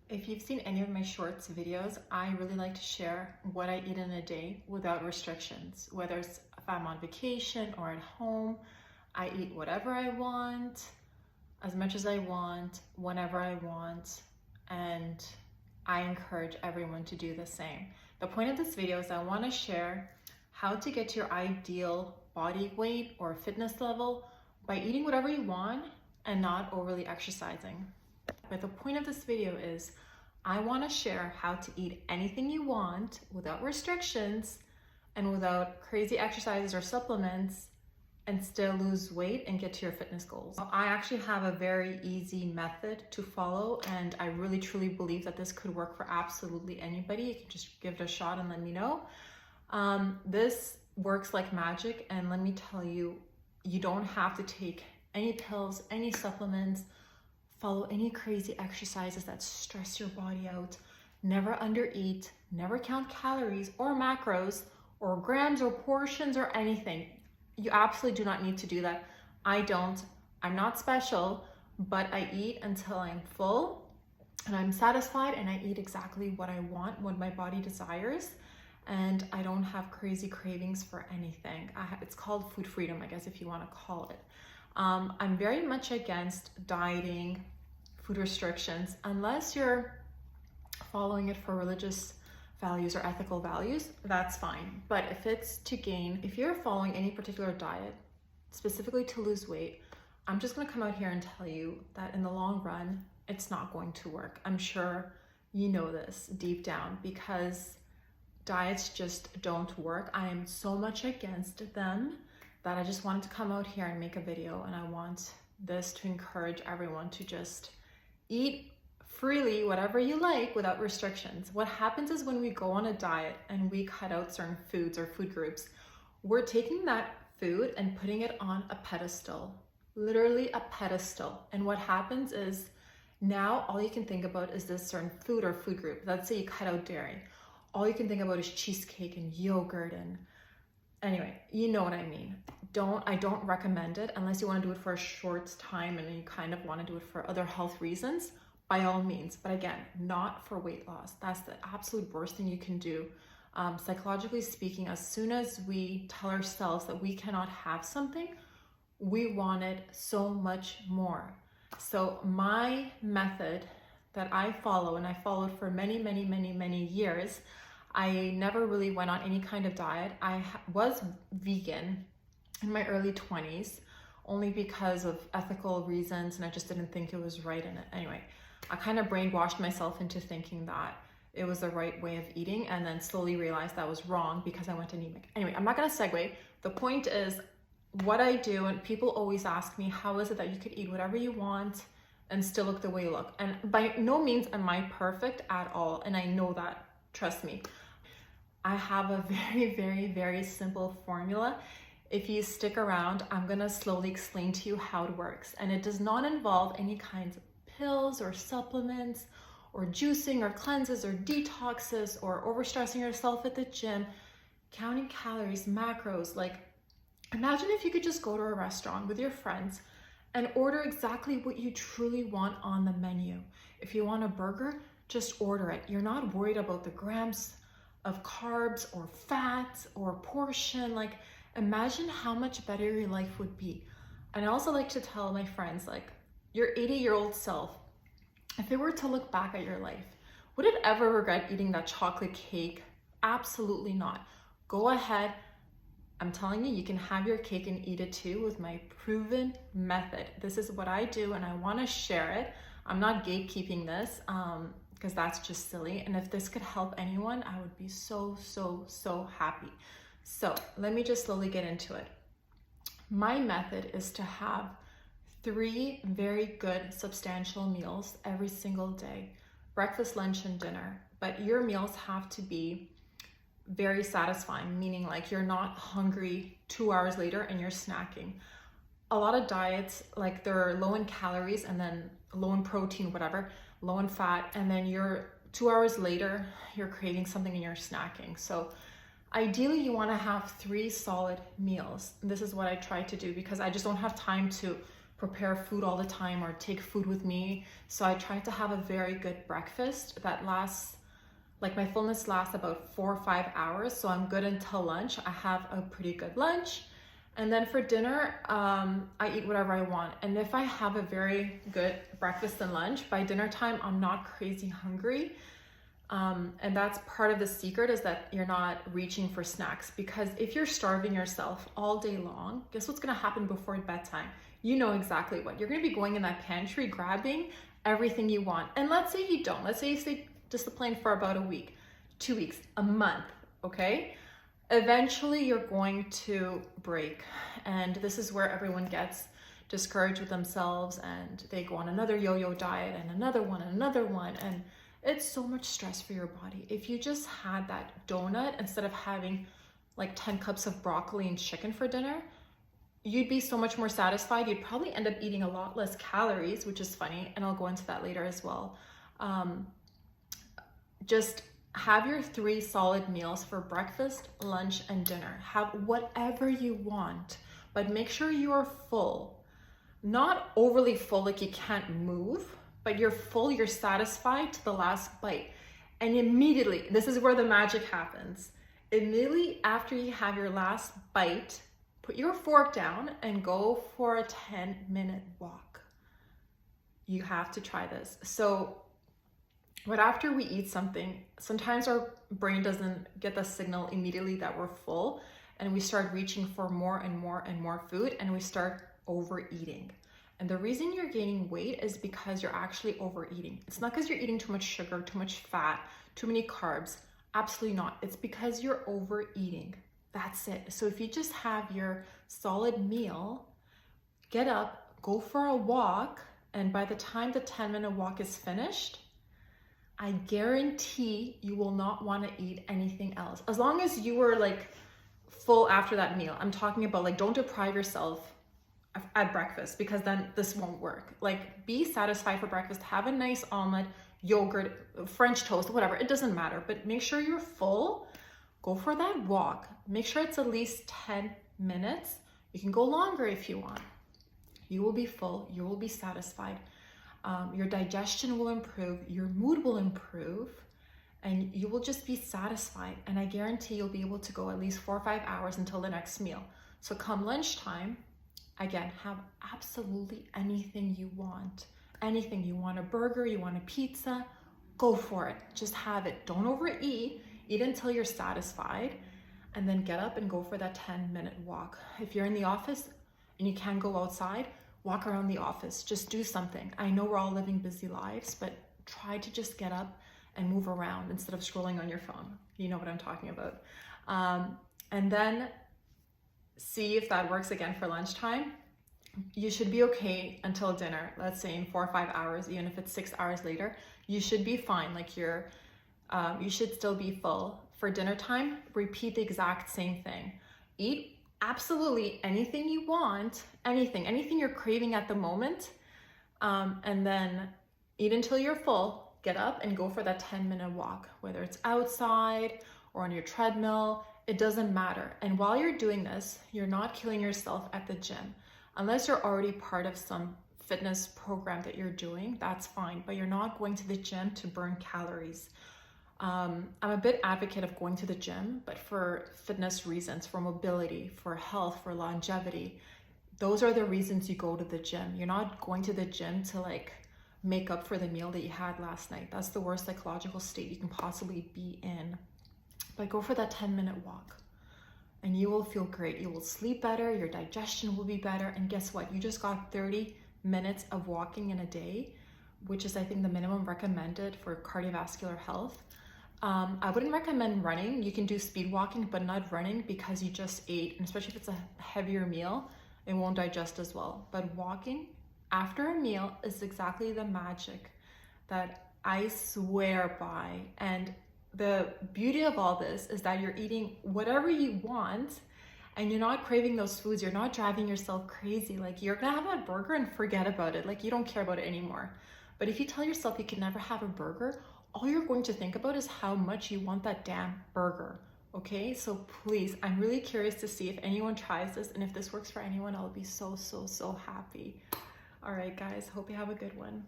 If you've seen any of my shorts videos, I really like to share what I eat in a day without restrictions. Whether it's if I'm on vacation or at home, I eat whatever I want, as much as I want, whenever I want, and I encourage everyone to do the same. The point of this video is I want to share how to get to your ideal body weight or fitness level by eating whatever you want and not overly exercising. But the point of this video is I want to share how to eat anything you want without restrictions and without crazy exercises or supplements and still lose weight and get to your fitness goals. I actually have a very easy method to follow, and I really truly believe that this could work for absolutely anybody. You can just give it a shot and let me know. This works like magic, and let me tell you, you don't have to take any pills, any supplements, follow any crazy exercises that stress your body out, never undereat, never count calories or macros or grams or portions or anything. You absolutely do not need to do that. I don't. I'm not special, but I eat until I'm full and I'm satisfied, and I eat exactly what I want, what my body desires, and I don't have crazy cravings for anything. It's called food freedom, I guess, if you want to call it. I'm very much against dieting, food restrictions, unless you're following it for religious values or ethical values, that's fine. But if it's to gain, if you're following any particular diet, specifically to lose weight, I'm just gonna come out here and tell you that in the long run, it's not going to work. I'm sure you know this deep down, because diets just don't work. I am so much against them that I just wanted to come out here and make a video, and I want this to encourage everyone to just eat freely whatever you like without restrictions. What happens is when we go on a diet and we cut out certain foods or food groups, we're taking that food and putting it on a pedestal, literally a pedestal. And what happens is now all you can think about is this certain food or food group. Let's say you cut out dairy. All you can think about is cheesecake and yogurt, and anyway, you know what I mean. I don't recommend it unless you want to do it for a short time and you kind of want to do it for other health reasons, by all means. But again, not for weight loss. That's the absolute worst thing you can do. Psychologically speaking, as soon as we tell ourselves that we cannot have something, we want it so much more. So my method that I follow, and I followed for many, many, many, many years, I never really went on any kind of diet. I was vegan in my early 20s, only because of ethical reasons, and I just didn't think it was right in it. Anyway, I kind of brainwashed myself into thinking that it was the right way of eating, and then slowly realized that was wrong because I went anemic. Anyway, I'm not gonna segue. The point is, what I do, and people always ask me, how is it that you could eat whatever you want and still look the way you look? And by no means am I perfect at all, and I know that, trust me. I have a very, very, very simple formula. If you stick around, I'm gonna slowly explain to you how it works. And it does not involve any kinds of pills or supplements or juicing or cleanses or detoxes or overstressing yourself at the gym, counting calories, macros. Like, imagine if you could just go to a restaurant with your friends and order exactly what you truly want on the menu. If you want a burger, just order it. You're not worried about the grams of carbs or fats or portion. Like, imagine how much better your life would be. And I also like to tell my friends, like, your 80-year-old self, if it were to look back at your life, would it ever regret eating that chocolate cake? Absolutely not. Go ahead. I'm telling you, you can have your cake and eat it too with my proven method. This is what I do, and I want to share it. I'm not gatekeeping this because that's just silly. And if this could help anyone, I would be so, so, so happy. So let me just slowly get into it. My method is to have 3 very good substantial meals every single day, breakfast, lunch, and dinner. But your meals have to be very satisfying, meaning like you're not hungry 2 hours later and you're snacking. A lot of diets, like, they're low in calories and then low in protein, whatever, low in fat, and then you're 2 hours later, you're craving something and you're snacking. So ideally, you want to have 3 solid meals. This is what I try to do because I just don't have time to prepare food all the time or take food with me. So I try to have a very good breakfast that lasts, like my fullness lasts about 4 or 5 hours. So I'm good until lunch. I have a pretty good lunch. And then for dinner, I eat whatever I want. And if I have a very good breakfast and lunch, by dinner time, I'm not crazy hungry. And that's part of the secret, is that you're not reaching for snacks, because if you're starving yourself all day long, guess what's gonna happen before bedtime? You know exactly what. You're gonna be going in that pantry, grabbing everything you want. And let's say you don't. Let's say you stay disciplined for about a week, 2 weeks, a month, okay? Eventually you're going to break. And this is where everyone gets discouraged with themselves, and they go on another yo-yo diet and another one and another one. And it's so much stress for your body. If you just had that donut instead of having like 10 cups of broccoli and chicken for dinner, you'd be so much more satisfied. You'd probably end up eating a lot less calories, which is funny. And I'll go into that later as well. Just have your 3 solid meals for breakfast, lunch, and dinner. Have whatever you want, but make sure you are full. Not overly full, like you can't move, but you're full, you're satisfied to the last bite. And immediately, this is where the magic happens. Immediately after you have your last bite, put your fork down and go for a 10-minute walk. You have to try this. So right after we eat something, sometimes our brain doesn't get the signal immediately that we're full, and we start reaching for more and more and more food, and we start overeating. And the reason you're gaining weight is because you're actually overeating. It's not because you're eating too much sugar, too much fat, too many carbs. Absolutely not. It's because you're overeating. That's it. So if you just have your solid meal, get up, go for a walk, and by the time the 10-minute walk is finished, I guarantee you will not want to eat anything else. As long as you were like full after that meal. I'm talking about like, don't deprive yourself at breakfast, because then this won't work. Like, be satisfied for breakfast, have a nice omelet, yogurt, French toast, whatever, it doesn't matter, but make sure you're full. Go for that walk. Make sure it's at least 10 minutes. You can go longer if you want. You will be full, you will be satisfied. Your digestion will improve, your mood will improve, and you will just be satisfied. And I guarantee you'll be able to go at least 4 or 5 hours until the next meal. So come lunchtime, again, have absolutely anything you want. Anything. You want a burger, you want a pizza, go for it. Just have it. Don't overeat. Eat until you're satisfied, and then get up and go for that 10-minute walk. If you're in the office and you can't go outside, walk around the office. Just do something. I know we're all living busy lives, but try to just get up and move around instead of scrolling on your phone. You know what I'm talking about. And then see if that works again for lunchtime. You should be okay until dinner. Let's say in 4 or 5 hours, even if it's 6 hours later, you should be fine. Like you should still be full. For dinner time, repeat the exact same thing. Eat absolutely anything you want, anything you're craving at the moment, and then eat until you're full. Get up and go for that 10-minute walk, whether it's outside or on your treadmill, it doesn't matter. And while you're doing this, you're not killing yourself at the gym. Unless you're already part of some fitness program that you're doing, that's fine, but you're not going to the gym to burn calories. I'm a big advocate of going to the gym, but for fitness reasons, for mobility, for health, for longevity. Those are the reasons you go to the gym. You're not going to the gym to like make up for the meal that you had last night. That's the worst psychological state you can possibly be in. But go for that 10-minute walk and you will feel great. You will sleep better, your digestion will be better. And guess what? You just got 30 minutes of walking in a day, which is I think the minimum recommended for cardiovascular health. I wouldn't recommend running. You can do speed walking, but not running, because you just ate, and especially if it's a heavier meal, it won't digest as well. But walking after a meal is exactly the magic that I swear by. And the beauty of all this is that you're eating whatever you want and you're not craving those foods. You're not driving yourself crazy. Like, you're gonna have that burger and forget about it. Like, you don't care about it anymore. But if you tell yourself you can never have a burger, all you're going to think about is how much you want that damn burger. Okay, so please, I'm really curious to see if anyone tries this, and if this works for anyone, I'll be so happy. All right, guys, hope you have a good one.